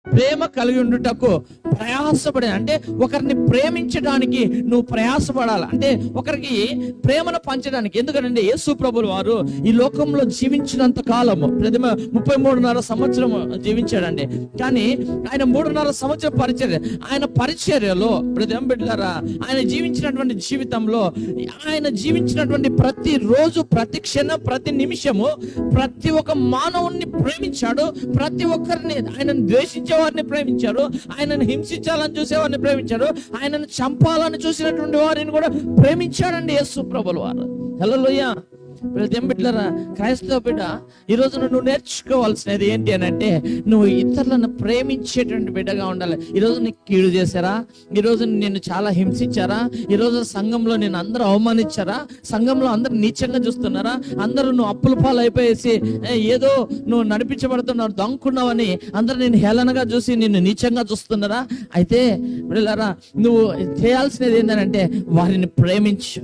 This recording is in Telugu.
ప్రేమ కలిగి ఉండుటకు ప్రయాసపడే, అంటే ఒకరిని ప్రేమించడానికి నువ్వు ప్రయాసపడాలి, అంటే ఒకరికి ప్రేమను పంచడానికి. ఎందుకంటే యేసు ప్రభులు వారు ఈ లోకంలో జీవించినంత కాలము 33.5 సంవత్సరం జీవించాడండి. కానీ ఆయన 3.5 సంవత్సరం ఆయన పరిచర్యలో బిడ్డలారా, ఆయన జీవించినటువంటి జీవితంలో ఆయన జీవించినటువంటి ప్రతి రోజు, ప్రతి క్షణం, ప్రతి నిమిషము ప్రతి ఒక్క మానవుణ్ణి ప్రేమించాడు. ప్రతి ఒక్కరిని ఆయనను ద్వేషించే వారిని ప్రేమించాడు, ఆయనను హింసించాలని చూసేవారిని ప్రేమించాడు, ఆయనను చంపాలని చూసినటువంటి వారిని కూడా ప్రేమించాడండి యేసు ప్రభులు వారు. హల్లెలూయా. బిడ్డలారా, క్రైస్తవ బిడ్డ, ఈరోజు నువ్వు నేర్చుకోవాల్సినది ఏంటి అని అంటే, నువ్వు ఇతరులను ప్రేమించేటువంటి బిడ్డగా ఉండాలి. ఈరోజు నీకు కీడు చేశారా, ఈరోజు నిన్ను చాలా హింసించారా, ఈరోజు సంఘంలో నేను అందరూ అవమానించారా, సంఘంలో అందరూ నీచంగా చూస్తున్నారా, అందరూ నువ్వు అప్పుల పాలు అయిపోయేసి ఏదో నువ్వు నడిపించబడుతున్నావు, దొంగకున్నావని అందరూ నేను హేళనగా చూసి నిన్ను నీచంగా చూస్తున్నారా, అయితే బిడ్డలారా, నువ్వు చేయాల్సినది ఏంటంటే వారిని ప్రేమించు.